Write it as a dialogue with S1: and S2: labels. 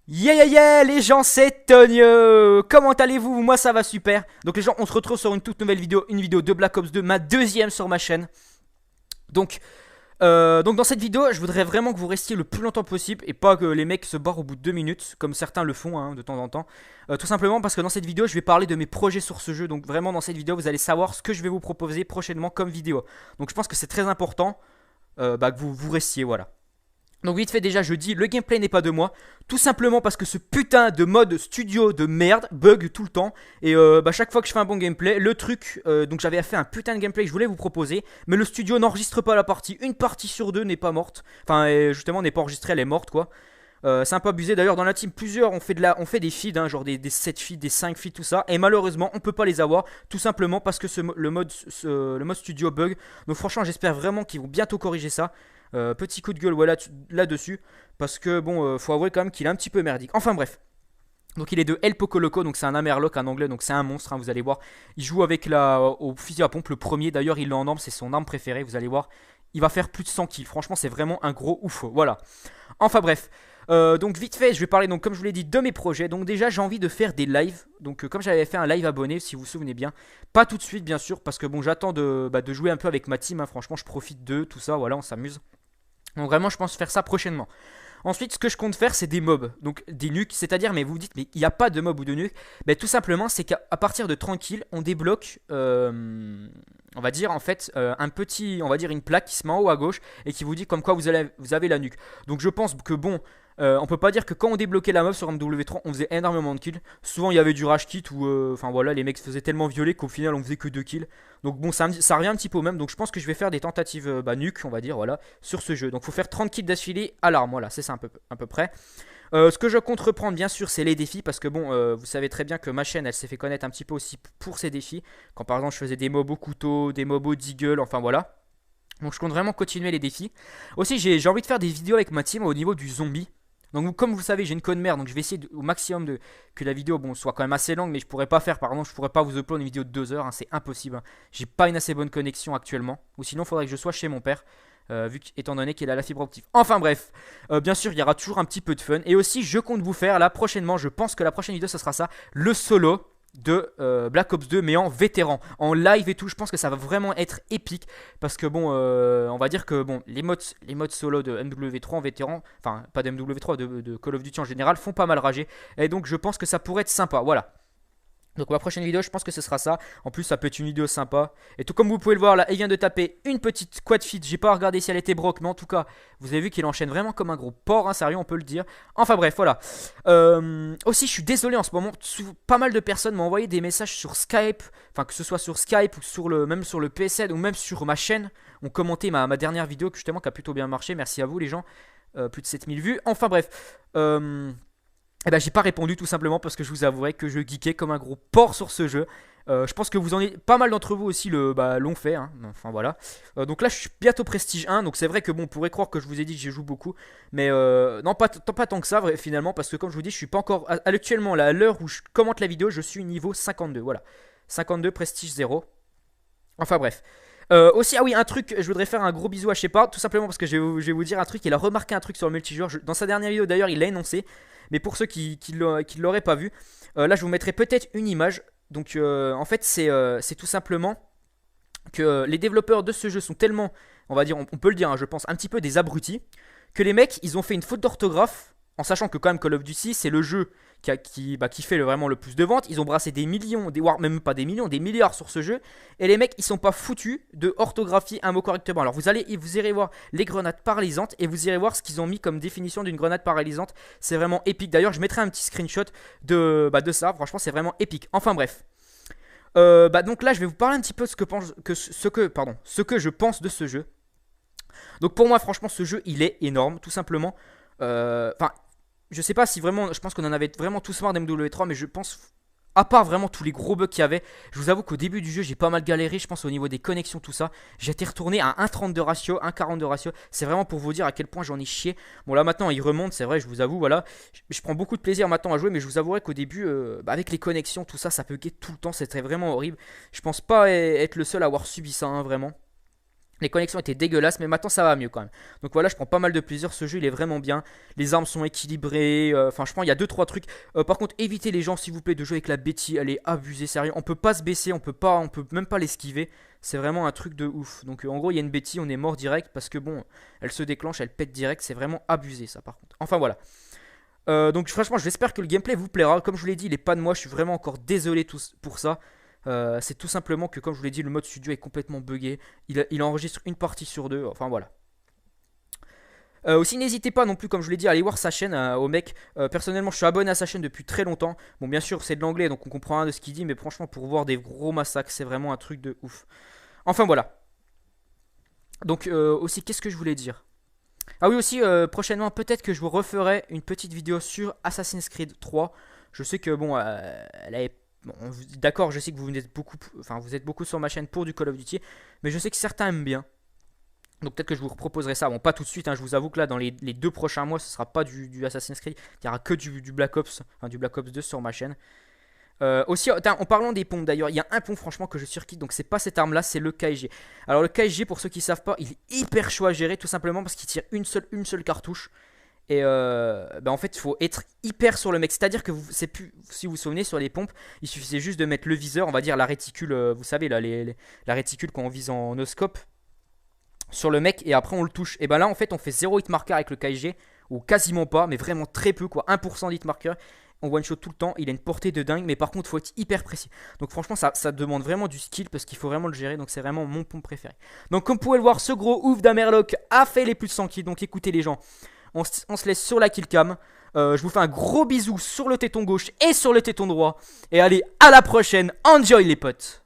S1: Yeah yeah yeah les gens, c'est Tonio. Comment allez-vous? Moi ça va super. Donc les gens, on se retrouve sur une toute nouvelle vidéo, une vidéo de Black Ops 2, ma deuxième sur ma chaîne. Donc, donc dans cette vidéo, je voudrais vraiment que vous restiez le plus longtemps possible et pas que les mecs se barrent au bout de 2 minutes, comme certains le font de temps en temps. Tout simplement parce que dans cette vidéo, je vais parler de mes projets sur ce jeu. Donc vraiment dans cette vidéo, vous allez savoir ce que je vais vous proposer prochainement comme vidéo. Donc je pense que c'est très important que vous restiez, voilà. Donc vite fait déjà je dis le gameplay n'est pas de moi. Tout simplement parce que ce putain de mode studio de merde bug tout le temps. Et chaque fois que je fais un bon gameplay, le truc, donc j'avais fait un putain de gameplay que je voulais vous proposer. Mais le studio n'enregistre pas la partie. Une partie sur deux n'est pas morte. Enfin justement n'est pas enregistrée, elle est morte quoi. C'est un peu abusé d'ailleurs dans la team plusieurs on fait des feeds genre des 7 feeds, des 5 feeds tout ça et malheureusement on peut pas les avoir tout simplement parce que le mode studio bug. Donc franchement j'espère vraiment qu'ils vont bientôt corriger ça. Petit coup de gueule voilà, là-dessus. Parce que bon, faut avouer quand même qu'il est un petit peu merdique. Enfin bref. Donc il est de El Poco Loco, donc c'est un Amerloc, un anglais, donc c'est un monstre, vous allez voir. Il joue avec au fusil à pompe, le premier, d'ailleurs il l'a en arme, c'est son arme préférée, vous allez voir. Il va faire plus de 100 kills, franchement c'est vraiment un gros ouf, voilà. Enfin bref, donc vite fait, je vais parler donc comme je vous l'ai dit de mes projets. Donc déjà j'ai envie de faire des lives. Donc comme j'avais fait un live abonné si vous vous souvenez bien. Pas tout de suite bien sûr parce que bon j'attends de jouer un peu avec ma team. Franchement je profite d'eux, tout ça, voilà on s'amuse. Donc vraiment je pense faire ça prochainement. Ensuite, ce que je compte faire, c'est des mobs, donc des nukes, c'est-à-dire, mais vous vous dites, mais il n'y a pas de mob ou de nuke. Ben, tout simplement, c'est qu'à partir de tranquille, on débloque, on va dire, en fait, un petit, on va dire, une plaque qui se met en haut à gauche et qui vous dit comme quoi vous avez la nuque. Donc je pense que bon, on peut pas dire que quand on débloquait la mob sur MW3, on faisait énormément de kills. Souvent, il y avait du rage kit où, enfin voilà, les mecs se faisaient tellement violer qu'au final, on faisait que 2 kills. Donc bon, ça revient un petit peu au même. Donc je pense que je vais faire des tentatives nuke, on va dire, voilà, sur ce jeu. Donc il faut faire 30 kills d'affilée à l'arme, voilà, c'est ça à peu près. Ce que je compte reprendre, bien sûr, c'est les défis. Parce que bon, vous savez très bien que ma chaîne, elle s'est fait connaître un petit peu aussi pour ses défis. Quand par exemple, je faisais des mobs au couteau, des mobs au deagle, enfin voilà. Donc je compte vraiment continuer les défis. Aussi, j'ai envie de faire des vidéos avec ma team au niveau du zombie. Donc comme vous savez, j'ai une code mère, donc je vais essayer au maximum que la vidéo bon, soit quand même assez longue, mais je pourrais pas faire, par exemple, je pourrais pas vous upload une vidéo de 2 heures, c'est impossible. J'ai pas une assez bonne connexion actuellement, ou sinon il faudrait que je sois chez mon père, étant donné qu'il a la fibre optique. Enfin bref, bien sûr il y aura toujours un petit peu de fun, et aussi je compte vous faire là prochainement, je pense que la prochaine vidéo ce sera ça, le solo de Black Ops 2 mais en vétéran, en live et tout. Je pense que ça va vraiment être épique parce que bon, on va dire que bon, les modes solo de MW3 en vétéran, enfin pas de MW3, de Call of Duty en général font pas mal rager et donc je pense que ça pourrait être sympa, voilà. Donc ma prochaine vidéo, je pense que ce sera ça. En plus, ça peut être une vidéo sympa. Et tout comme vous pouvez le voir, là, il vient de taper une petite quad feed. J'ai pas regardé si elle était broke, mais en tout cas, vous avez vu qu'il enchaîne vraiment comme un gros porc, sérieux, on peut le dire. Enfin bref, voilà. Aussi, je suis désolé en ce moment. Pas mal de personnes m'ont envoyé des messages sur Skype, enfin que ce soit sur Skype ou même sur le PSN ou même sur ma chaîne. Ont commenté ma dernière vidéo justement qui a plutôt bien marché. Merci à vous les gens. Plus de 7000 vues. Enfin bref. Eh ben j'ai pas répondu tout simplement parce que je vous avouerai que je geekais comme un gros porc sur ce jeu. Je pense que vous en êtes pas mal d'entre vous aussi l'ont fait. Enfin voilà. Donc là je suis bientôt prestige 1. Donc c'est vrai que bon on pourrait croire que je vous ai dit que je joue beaucoup. Mais non pas tant que ça finalement. Parce que comme je vous dis je suis pas encore. Actuellement là, à l'heure où je commente la vidéo je suis niveau 52. Voilà. 52 prestige 0. Enfin bref. Aussi, ah oui, un truc, je voudrais faire un gros bisou à Shepard, tout simplement parce que je vais vous dire un truc. Il a remarqué un truc sur le multijoueur. Dans sa dernière vidéo d'ailleurs, il l'a énoncé. Mais pour ceux qui ne l'auraient pas vu, là je vous mettrai peut-être une image. Donc en fait, c'est tout simplement que les développeurs de ce jeu sont tellement, on va dire, on peut le dire, je pense, un petit peu des abrutis, que les mecs, ils ont fait une faute d'orthographe, en sachant que quand même Call of Duty, c'est le jeu qui fait vraiment le plus de ventes. Ils ont brassé des millions, voire même pas des millions, des milliards sur ce jeu. Et les mecs, ils sont pas foutus de orthographier un mot correctement. Alors vous irez voir les grenades paralysantes et vous irez voir ce qu'ils ont mis comme définition d'une grenade paralysante. C'est vraiment épique. D'ailleurs, je mettrai un petit screenshot de ça. Franchement, c'est vraiment épique. Enfin bref. Donc là, je vais vous parler un petit peu de ce que je pense de ce jeu. Donc pour moi, franchement, ce jeu, il est énorme, tout simplement. Enfin, je sais pas si vraiment, je pense qu'on en avait vraiment tous marre d'MW3, mais je pense, à part vraiment tous les gros bugs qu'il y avait, je vous avoue qu'au début du jeu, j'ai pas mal galéré, je pense au niveau des connexions, tout ça. J'étais retourné à 1,32 ratio, 1,42 ratio. C'est vraiment pour vous dire à quel point j'en ai chié. Bon, là maintenant, il remonte, c'est vrai, je vous avoue, voilà. Je prends beaucoup de plaisir maintenant à jouer, mais je vous avouerai qu'au début, avec les connexions, tout ça, ça buguait tout le temps, c'était vraiment horrible. Je pense pas être le seul à avoir subi ça, vraiment. Les connexions étaient dégueulasses, mais maintenant ça va mieux quand même. Donc voilà, je prends pas mal de plaisir. Ce jeu il est vraiment bien. Les armes sont équilibrées. Enfin, je pense il y a 2-3 trucs. Par contre, évitez les gens s'il vous plaît de jouer avec la Betty. Elle est abusée, sérieux. On peut pas se baisser, on peut même pas l'esquiver. C'est vraiment un truc de ouf. Donc en gros, il y a une Betty, on est mort direct parce que bon, elle se déclenche, elle pète direct. C'est vraiment abusé ça par contre. Enfin voilà. Donc franchement, j'espère que le gameplay vous plaira. Comme je vous l'ai dit, il est pas de moi. Je suis vraiment encore désolé pour ça. C'est tout simplement que, comme je vous l'ai dit, le mode studio est complètement buggé. Il enregistre une partie sur deux. Enfin voilà. Aussi, n'hésitez pas non plus, comme je vous l'ai dit, à aller voir sa chaîne au mec. Personnellement, je suis abonné à sa chaîne depuis très longtemps. Bon, bien sûr, c'est de l'anglais, donc on comprend rien de ce qu'il dit. Mais franchement, pour voir des gros massacres, c'est vraiment un truc de ouf. Enfin voilà. Donc, aussi, qu'est-ce que je voulais dire? Ah oui, aussi, prochainement, peut-être que je vous referai une petite vidéo sur Assassin's Creed 3. Je sais que, bon, elle est. Bon, d'accord, je sais que vous êtes beaucoup, enfin, vous êtes beaucoup sur ma chaîne pour du Call of Duty, mais je sais que certains aiment bien. Donc peut-être que je vous proposerai ça. Bon, pas tout de suite, hein, je vous avoue que là, dans les 2 prochains mois, ce sera pas du Assassin's Creed. Il n'y aura que du Black Ops, enfin, du Black Ops 2 sur ma chaîne. Aussi, en parlant des pompes d'ailleurs, il y a un pompe franchement que je surkiffe, donc c'est pas cette arme là, c'est le KSG. Alors le KSG, pour ceux qui savent pas, il est hyper chaud à gérer, tout simplement parce qu'il tire une seule cartouche. Et en fait il faut être hyper sur le mec, c'est à dire que c'est plus, si vous vous souvenez sur les pompes, il suffisait juste de mettre le viseur, on va dire la réticule, vous savez là, la réticule quand on vise en no scope sur le mec et après on le touche. Et ben là en fait on fait 0 hit marker avec le KSG, ou quasiment pas, mais vraiment très peu quoi, 1% d'hit marker. On one shot tout le temps, il a une portée de dingue, mais par contre faut être hyper précis. Donc franchement ça demande vraiment du skill parce qu'il faut vraiment le gérer, donc c'est vraiment mon pompe préféré. Donc comme vous pouvez le voir, ce gros ouf d'Amerloc a fait les plus de 100 kills, donc écoutez les gens, on se laisse sur la killcam. Je vous fais un gros bisou sur le téton gauche et sur le téton droit. Et allez, à la prochaine, enjoy les potes.